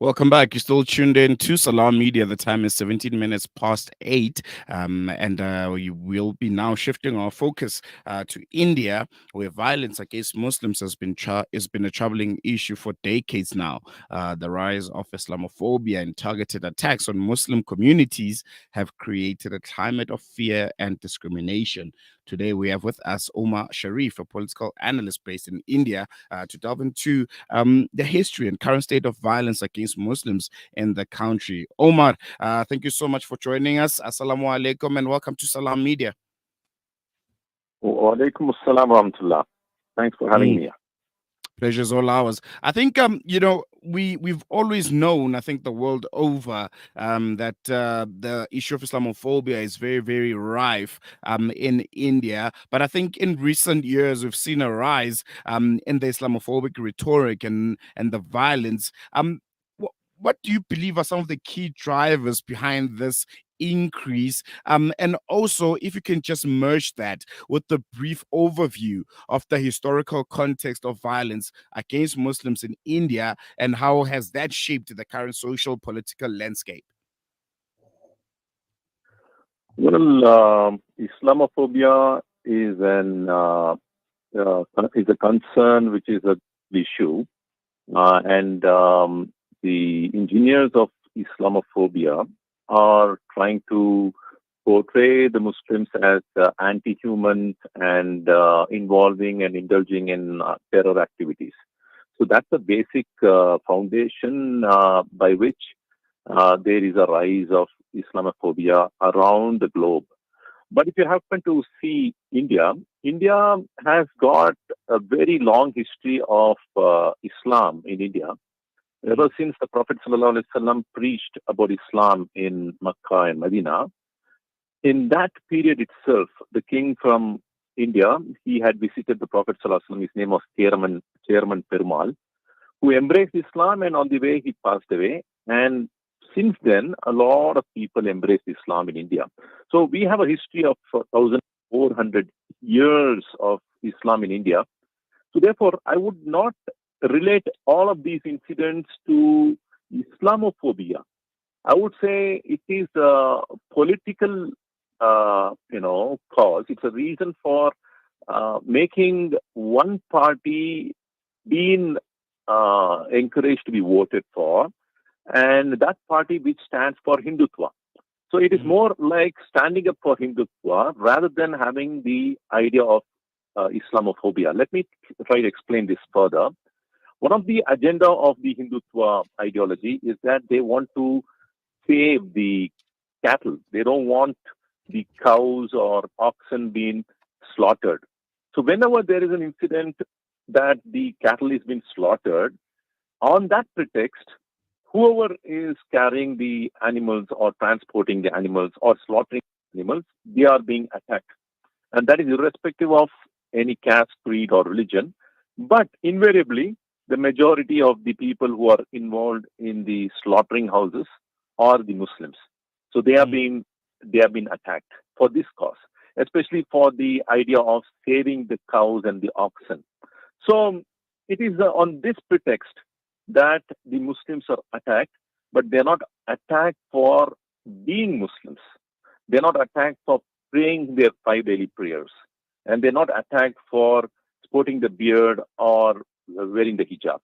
Welcome back. You're still tuned in to Salam Media. The time is 17 minutes past 8. And we will be now shifting our focus to India, where violence against Muslims has been a troubling issue for decades now. The rise of Islamophobia and targeted attacks on Muslim communities have created a climate of fear and discrimination. Today, we have with us Umar Shariff, a political analyst based in India, to delve into the history and current state of violence against Muslims in the country. Omar, thank you so much for joining us. Assalamu alaikum and welcome to Salam Media. Wa alaikum assalam wa rahmatullah. Thanks for having Mm. me. Pleasure's all ours. I think we've always known, I think the world over, that the issue of Islamophobia is very, very rife in India. But I think in recent years we've seen a rise in the Islamophobic rhetoric and the violence. What do you believe are some of the key drivers behind this increase? And also, if you can just merge that with the brief overview of the historical context of violence against Muslims in India and how has that shaped the current social political landscape? Well, Islamophobia is a concern which is an issue, and the engineers of Islamophobia are trying to portray the Muslims as anti-human and involving and indulging in terror activities. So that's the basic foundation by which there is a rise of Islamophobia around the globe. But if you happen to see India, India has got a very long history of Islam in India. Ever since the Prophet ﷺ preached about Islam in Makkah and Medina, in that period itself, the king from India, he had visited the Prophet ﷺ. His name was Chairman Perumal, who embraced Islam, and on the way he passed away. And since then, a lot of people embraced Islam in India. So we have a history of 1,400 years of Islam in India. So therefore, I would not relate all of these incidents to Islamophobia. I would say it is a political, cause. It's a reason for making one party being encouraged to be voted for, and that party which stands for Hindutva. So it is more like standing up for Hindutva rather than having the idea of Islamophobia. Let me try to explain this further. One of the agenda of the Hindutva ideology is that they want to save the cattle. They don't want the cows or oxen being slaughtered. So whenever there is an incident that the cattle is being slaughtered, on that pretext, whoever is carrying the animals or transporting the animals or slaughtering animals, they are being attacked. And that is irrespective of any caste, creed, or religion. But invariably, the majority of the people who are involved in the slaughtering houses are the Muslims. So they have been attacked for this cause, especially for the idea of saving the cows and the oxen. So it is on this pretext that the Muslims are attacked, but they're not attacked for being Muslims. They're not attacked for praying their 5 daily prayers. And they're not attacked for sporting the beard or wearing the hijab.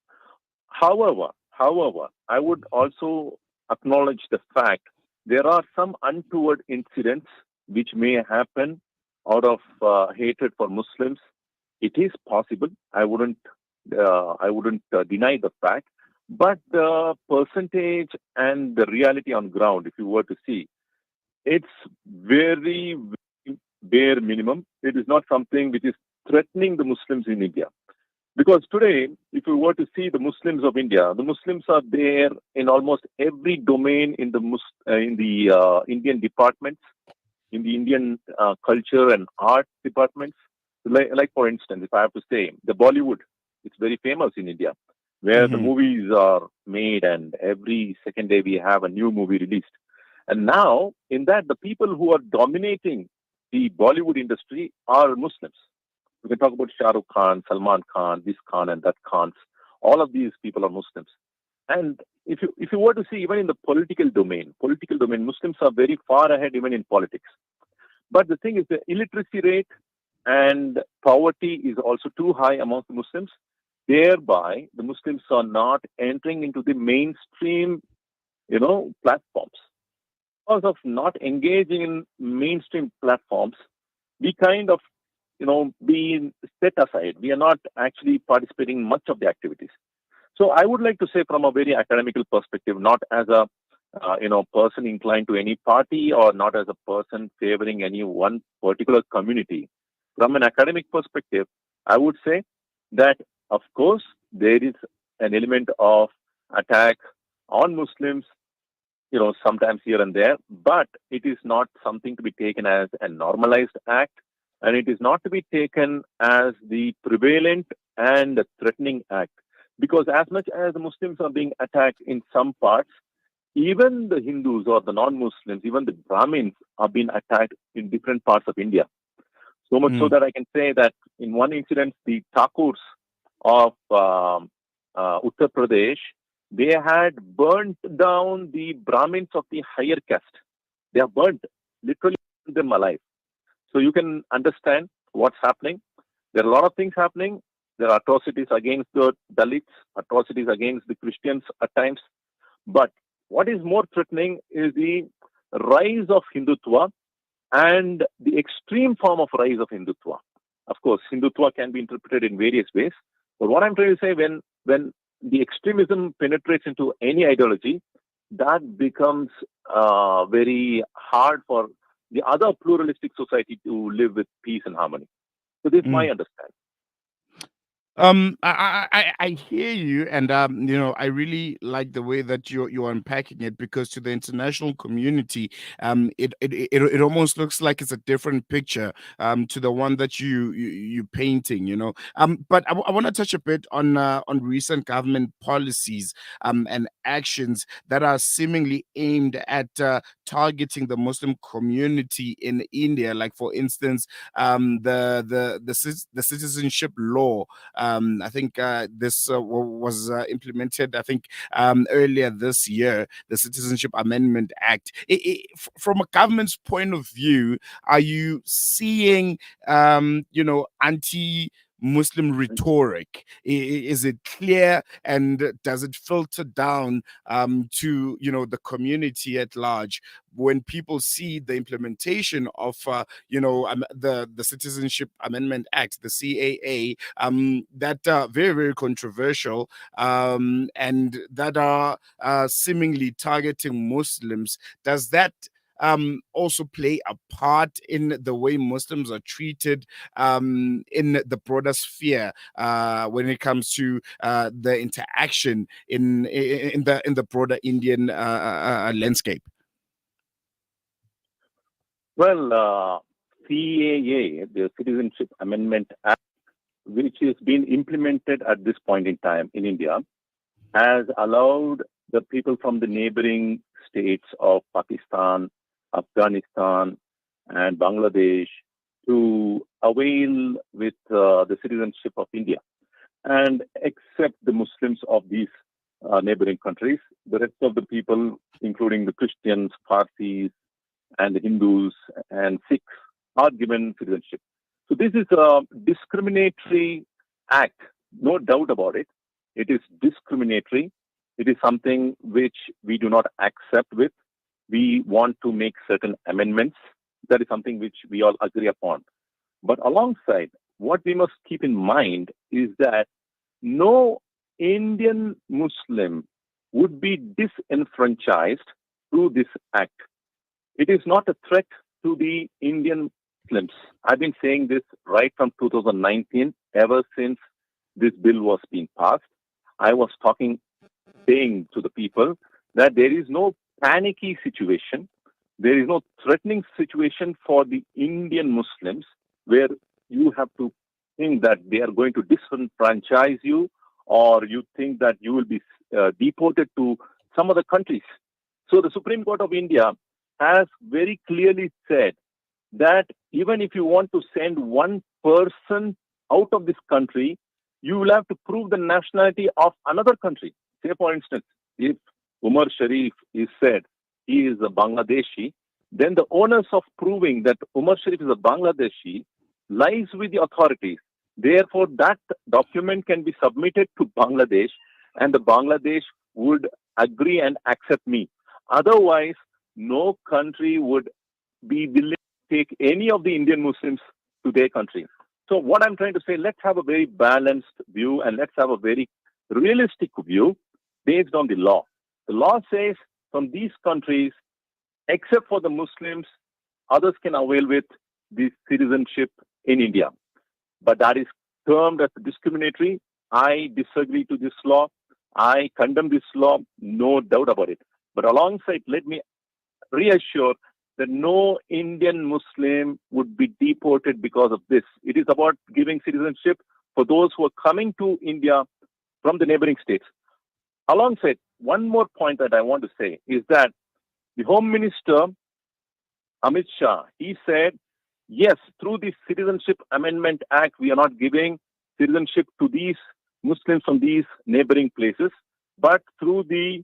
However, I would also acknowledge the fact there are some untoward incidents which may happen out of hatred for Muslims. It is possible. I wouldn't deny the fact, but the percentage and the reality on ground, if you were to see, it's very, very bare minimum. It is not something which is threatening the Muslims in India. Because today, if you were to see the Muslims of India, the Muslims are there in almost every domain in the Indian departments, in the Indian culture and art departments. Like for instance, if I have to say, the Bollywood, it's very famous in India, where the movies are made, and every second day we have a new movie released. And now, in that, the people who are dominating the Bollywood industry are Muslims. We can talk about Shah Rukh Khan, Salman Khan, this Khan and that Khans. All of these people are Muslims. And if you were to see even in the political domain, Muslims are very far ahead even in politics. But the thing is, the illiteracy rate and poverty is also too high amongst the Muslims. Thereby, the Muslims are not entering into the mainstream, platforms. Because of not engaging in mainstream platforms, we kind of, being set aside. We are not actually participating in much of the activities. So I would like to say from a very academical perspective, not as a person inclined to any party or not as a person favoring any one particular community. From an academic perspective, I would say that, of course, there is an element of attack on Muslims, sometimes here and there, but it is not something to be taken as a normalized act, and it is not to be taken as the prevalent and threatening act. Because as much as the Muslims are being attacked in some parts, even the Hindus or the non-Muslims, even the Brahmins are being attacked in different parts of India. So much so that I can say that in one incident, the Thakurs of Uttar Pradesh, they had burnt down the Brahmins of the higher caste. They have burnt, literally burnt them alive. So you can understand what's happening. There are a lot of things happening. There are atrocities against the Dalits, atrocities against the Christians at times. But what is more threatening is the rise of Hindutva and the extreme form of rise of Hindutva. Of course, Hindutva can be interpreted in various ways. But what I'm trying to say, when the extremism penetrates into any ideology, that becomes very hard for the other pluralistic society to live with peace and harmony. So this is my understanding. I hear you, and I really like the way that you're unpacking it, because to the international community, it almost looks like it's a different picture to the one that you painting, But I want to touch a bit on recent government policies and actions that are seemingly aimed at targeting the Muslim community in India, like for instance, the citizenship law. I think this was implemented, I think, earlier this year, the Citizenship Amendment Act. From a government's point of view, are you seeing, anti Muslim rhetoric? Is it clear, and does it filter down to the community at large when people see the implementation of the Citizenship Amendment Act, the CAA, that are very, very controversial, and that are seemingly targeting Muslims? Does that also play a part in the way Muslims are treated in the broader sphere when it comes to the interaction in the broader Indian landscape? Well, CAA, the Citizenship Amendment Act, which is being implemented at this point in time in India, has allowed the people from the neighboring states of Pakistan, Afghanistan, and Bangladesh to avail with the citizenship of India and accept the Muslims of these neighboring countries. The rest of the people, including the Christians, Parsis, and the Hindus and Sikhs, are given citizenship. So this is a discriminatory act, no doubt about it. It is discriminatory. It is something which we do not accept with. We want to make certain amendments. That is something which we all agree upon. But alongside, what we must keep in mind is that no Indian Muslim would be disenfranchised through this act. It is not a threat to the Indian Muslims. I've been saying this right from 2019, ever since this bill was being passed. I was saying to the people that there is no panicky situation. There is no threatening situation for the Indian Muslims where you have to think that they are going to disenfranchise you, or you think that you will be deported to some other countries. So the Supreme Court of India has very clearly said that even if you want to send one person out of this country, you will have to prove the nationality of another country. Say, for instance, if Umar Sharif is said he is a Bangladeshi, then the onus of proving that Umar Sharif is a Bangladeshi lies with the authorities. Therefore, that document can be submitted to Bangladesh, and the Bangladesh would agree and accept me. Otherwise, no country would be willing to take any of the Indian Muslims to their country. So, what I'm trying to say, let's have a very balanced view and let's have a very realistic view based on the law. The law says from these countries, except for the Muslims, others can avail with the citizenship in India. But that is termed as discriminatory. I disagree to this law. I condemn this law, no doubt about it. But alongside, let me reassure that no Indian Muslim would be deported because of this. It is about giving citizenship for those who are coming to India from the neighboring states. Alongside, one more point that I want to say is that the Home Minister, Amit Shah, he said, yes, through the Citizenship Amendment Act, we are not giving citizenship to these Muslims from these neighboring places, but through the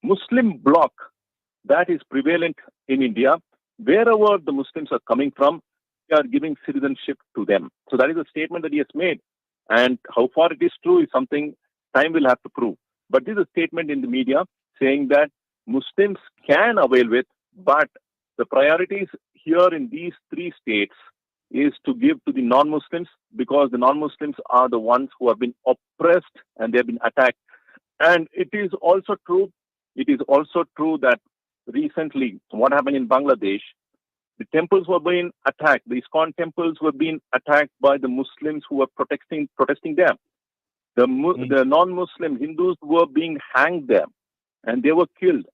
Muslim bloc that is prevalent in India, wherever the Muslims are coming from, we are giving citizenship to them. So that is a statement that he has made. And how far it is true is something time will have to prove. But this is a statement in the media saying that Muslims can avail with, but the priorities here in these three states is to give to the non-Muslims because the non-Muslims are the ones who have been oppressed and they have been attacked. And it is also true that recently what happened in Bangladesh, the temples were being attacked. The ISKCON temples were being attacked by the Muslims who were protesting them. The non-Muslim Hindus were being hanged there and they were killed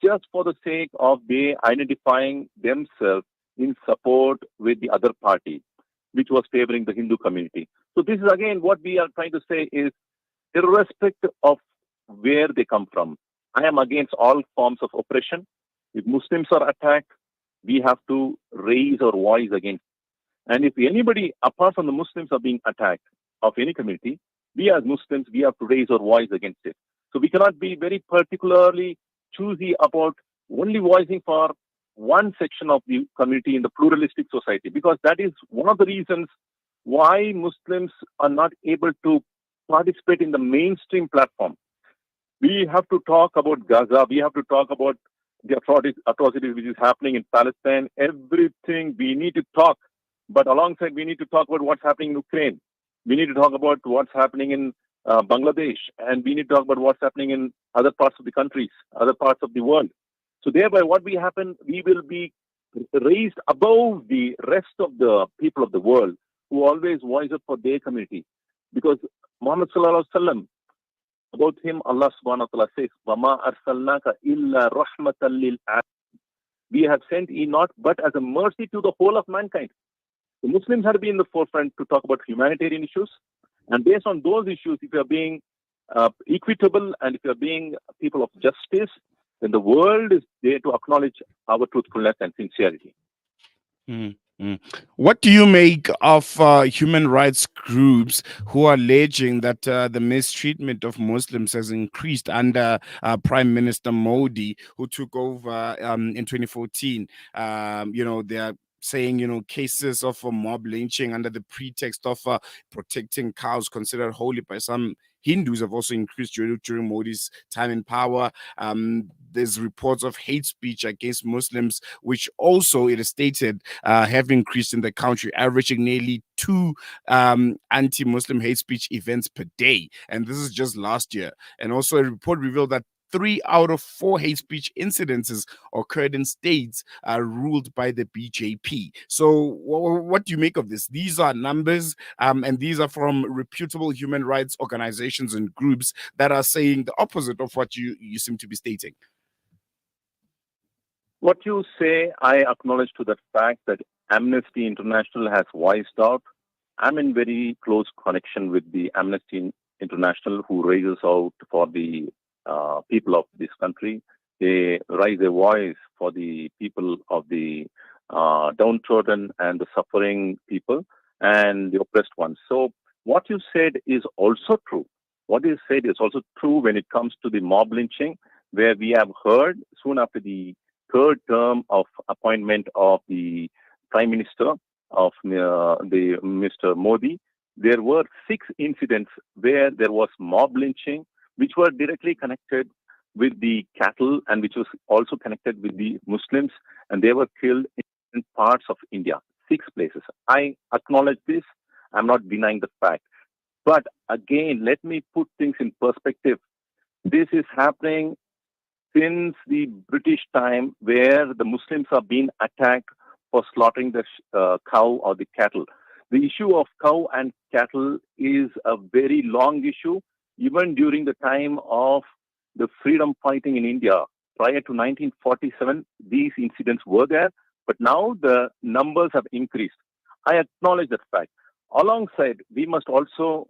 just for the sake of they identifying themselves in support with the other party, which was favoring the Hindu community. So this is again what we are trying to say is irrespective of where they come from. I am against all forms of oppression. If Muslims are attacked, we have to raise our voice against it. And if anybody apart from the Muslims are being attacked of any community, we as Muslims, we have to raise our voice against it. So we cannot be very particularly choosy about only voicing for one section of the community in the pluralistic society, because that is one of the reasons why Muslims are not able to participate in the mainstream platform. We have to talk about Gaza. We have to talk about the atrocities which is happening in Palestine. Everything we need to talk. But alongside, we need to talk about what's happening in Ukraine. We need to talk about what's happening in Bangladesh. And we need to talk about what's happening in other parts of the countries, other parts of the world. So thereby, what will happen, we will be raised above the rest of the people of the world who always voice up for their community. Because Muhammad Sallallahu Alaihi Wasallam, about him, Allah subhanahu wa ta'ala says, وَمَا أَرْسَلْنَاكَ إِلَّا رَحْمَةً لِلْعَالَمِينَ. We have sent ye not but as a mercy to the whole of mankind. The Muslims have been in the forefront to talk about humanitarian issues. And based on those issues, if you are being equitable and if you are being people of justice, then the world is there to acknowledge our truthfulness and sincerity. Mm, mm. What do you make of human rights groups who are alleging that the mistreatment of Muslims has increased under Prime Minister Modi, who took over in 2014? They are saying, cases of mob lynching under the pretext of protecting cows considered holy by some Hindus have also increased during Modi's time in power. There's reports of hate speech against Muslims, which also, it is stated, have increased in the country, averaging nearly 2 anti-Muslim hate speech events per day. And this is just last year. And also a report revealed that 3 out of 4 hate speech incidences occurred in states ruled by the BJP. So what do you make of this? These are numbers, and these are from reputable human rights organizations and groups that are saying the opposite of what you seem to be stating. What you say, I acknowledge to the fact that Amnesty International has voiced out. I'm in very close connection with the Amnesty International, who raises out for the people of this country. They raise their voice for the people of the downtrodden and the suffering people and the oppressed ones. So what you said is also true. What you said is also true when it comes to the mob lynching. where we have heard soon after the third term of appointment of the Prime Minister of the Mr. Modi, there were 6 incidents where there was mob lynching, which were directly connected with the cattle and which was also connected with the Muslims, and they were killed in different parts of India, 6 places. I acknowledge this. I'm not denying the fact. But again, let me put things in perspective. This is happening since the British time, where the Muslims are being attacked for slaughtering the cow or the cattle. The issue of cow and cattle is a very long issue. Even during the time of the freedom fighting in India, prior to 1947, these incidents were there, but now the numbers have increased. I acknowledge that fact. Alongside, we must also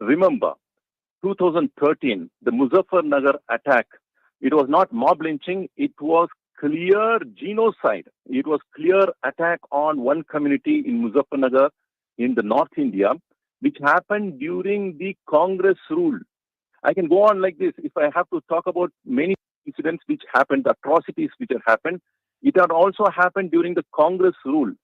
remember 2013, the Muzaffarnagar attack. It was not mob lynching, it was clear genocide. It was clear attack on one community in Muzaffarnagar in the North India, which happened during the Congress rule. I can go on like this. If I have to talk about many incidents which happened, atrocities which have happened, it had also happened during the Congress rule.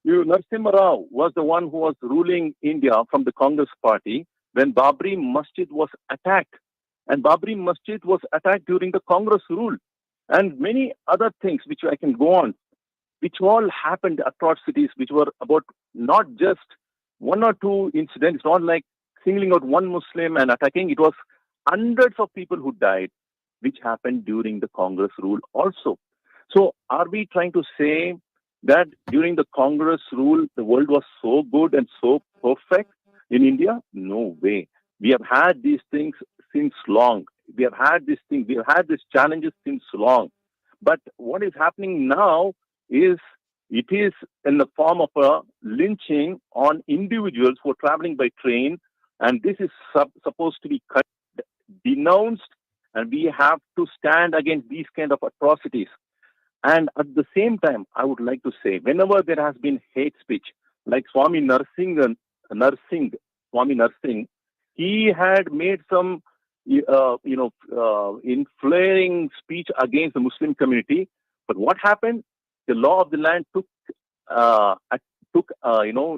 Narasimha Rao was the one who was ruling India from the Congress party when Babri Masjid was attacked. And Babri Masjid was attacked during the Congress rule. And many other things which I can go on, which all happened, atrocities, which were about not just one or two incidents, not like singling out one Muslim and attacking. It was hundreds of people who died, which happened during the Congress rule also. So are we trying to say that during the Congress rule, the world was so good and so perfect in India? No way. We have had these things since long. We have had these challenges since long. But what is happening now is it is in the form of a lynching on individuals who are traveling by train, and this is supposed to be denounced, and we have to stand against these kind of atrocities. And at the same time, I would like to say, whenever there has been hate speech, like Swami Narsingh, he had made some, inflaring speech against the Muslim community. But what happened? The law of the land took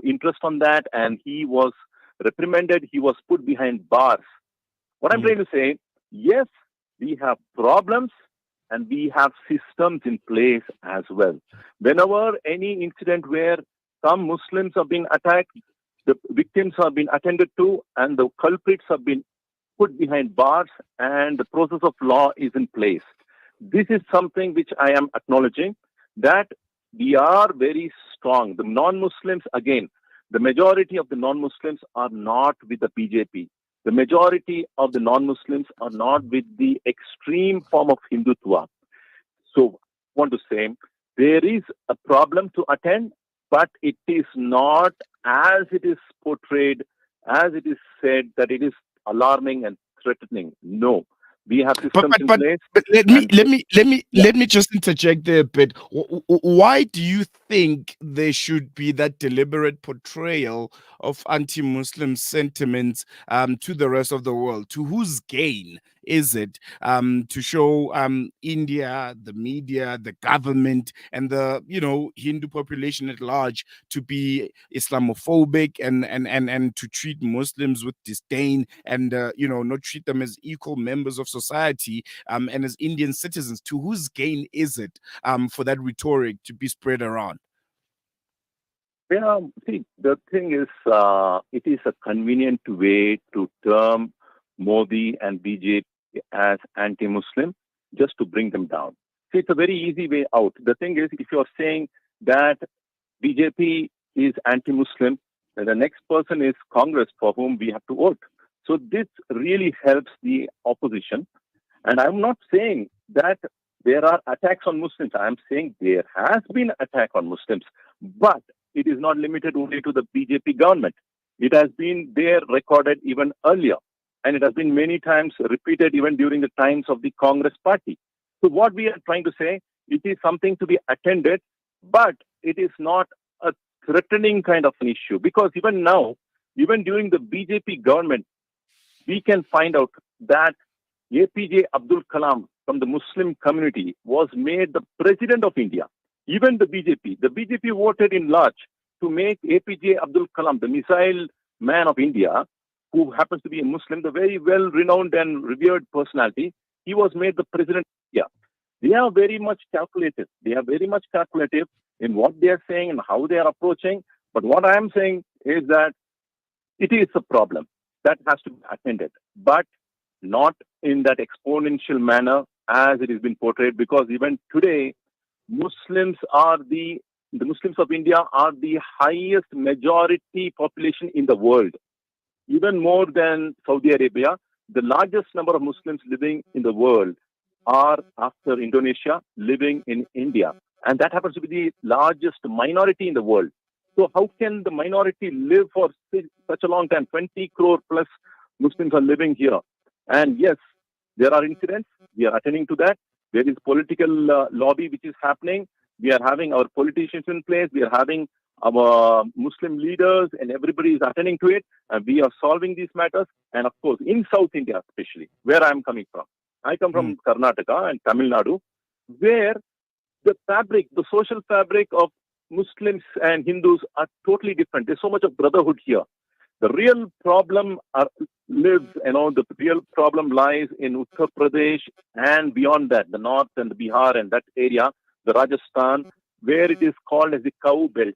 interest on that, and he was reprimanded. He was put behind bars. What I'm trying to say, yes, we have problems and we have systems in place as well. Whenever any incident where some Muslims are being attacked, the victims are being attended to and the culprits have been put behind bars and the process of law is in place. This is something which I am acknowledging, that we are very strong. The non-Muslims, again, the majority of the non-Muslims are not with the BJP. The majority of the non-Muslims are not with the extreme form of Hindutva. So I want to say there is a problem to attend, but it is not as it is portrayed, as it is said, that it is alarming and threatening. No, we have systems in place. But Yeah. let me just interject there a bit. Why do you think there should be that deliberate portrayal of anti-Muslim sentiments to the rest of the world? To whose gain is it to show India, the media, the government, and the Hindu population at large to be Islamophobic and to treat Muslims with disdain and not treat them as equal members of society and as Indian citizens? To whose gain is it for that rhetoric to be spread around? Yeah, see, the thing is, it is a convenient way to term Modi and BJP as anti-Muslim just to bring them down. See, it's a very easy way out. The thing is, if you're saying that BJP is anti-Muslim, then the next person is Congress, for whom we have to vote. So this really helps the opposition. And I'm not saying that there are attacks on Muslims. I'm saying there has been attack on Muslims, but it is not limited only to the BJP government. It has been there recorded even earlier, and it has been many times repeated even during the times of the Congress party. So what we are trying to say, it is something to be attended, but it is not a threatening kind of an issue, because even now, even during the BJP government, we can find out that APJ Abdul Kalam from the Muslim community was made the president of India. Even the BJP voted in large to make APJ Abdul Kalam, the missile man of India, who happens to be a Muslim, the very well renowned and revered personality. He was made the president of India. They are very much calculated. They are very much calculative in what they are saying and how they are approaching. But what I am saying is that it is a problem that has to be attended, but not in that exponential manner as it has been portrayed. Because even today, Muslims are the Muslims of India are the highest majority population in the world, even more than Saudi Arabia. The largest number of Muslims living in the world are, after Indonesia, living in India. And that happens to be the largest minority in the world. So how can the minority live for such a long time? 20 crore plus Muslims are living here. And yes, there are incidents. We are attending to that. There is political lobby which is happening. We are having our politicians in place. We are having our Muslim leaders, and everybody is attending to it. And we are solving these matters. And of course, in South India especially, where I am coming from. I come from Karnataka and Tamil Nadu, where the social fabric of Muslims and Hindus are totally different. There's so much of brotherhood here. The real problem the real problem lies in Uttar Pradesh and beyond that, the north and the Bihar and that area, the Rajasthan, where it is called as the cow belt.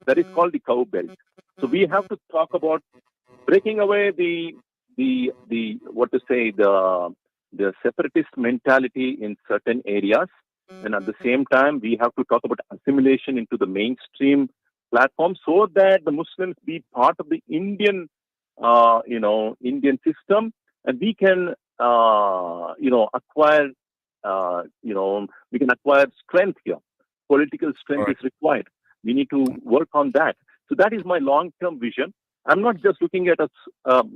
That is called the cow belt. So we have to talk about breaking away the separatist mentality in certain areas. And at the same time, we have to talk about assimilation into the mainstream platform so that the Muslims be part of the Indian system, and we can, acquire, strength here. Political strength is required. We need to work on that. So that is my long-term vision. I'm not just looking at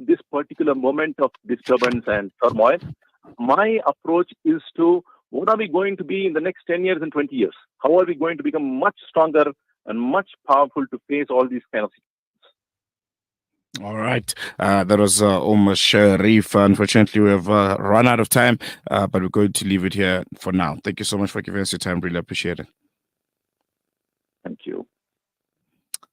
this particular moment of disturbance and turmoil. My approach is to what are we going to be in the next 10 years and 20 years? How are we going to become much stronger and much powerful to face all these kind of situations? All right. That was Umar Sharif. Unfortunately, we have run out of time, but we're going to leave it here for now. Thank you so much for giving us your time. Really appreciate it. Thank you.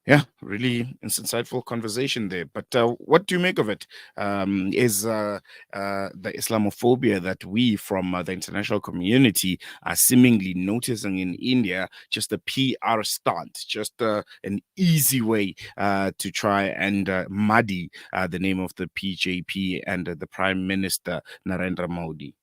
Yeah, really insightful conversation there. But what do you make of it? Is the Islamophobia that we from the international community are seemingly noticing in India just a PR stunt, just an easy way to try and muddy the name of the PJP and the Prime Minister Narendra Modi?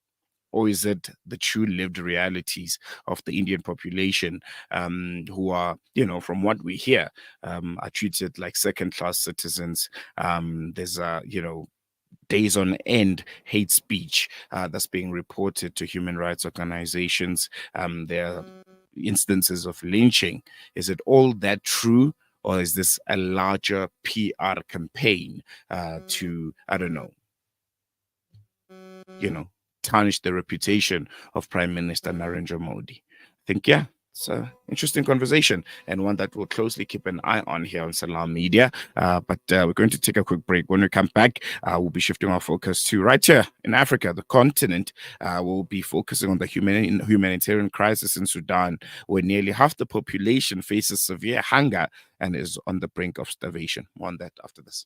Or is it the true lived realities of the Indian population who are, from what we hear, are treated like second class citizens? There's, days on end hate speech that's being reported to human rights organizations. There are instances of lynching. Is it all that true? Or is this a larger PR campaign to, I don't know, tarnish the reputation of Prime Minister Narendra Modi? I think, yeah, it's an interesting conversation and one that we'll closely keep an eye on here on Salam Media. But we're going to take a quick break. When we come back, we'll be shifting our focus to right here in Africa, the continent. We'll be focusing on the humanitarian crisis in Sudan, where nearly half the population faces severe hunger and is on the brink of starvation. More on that after this.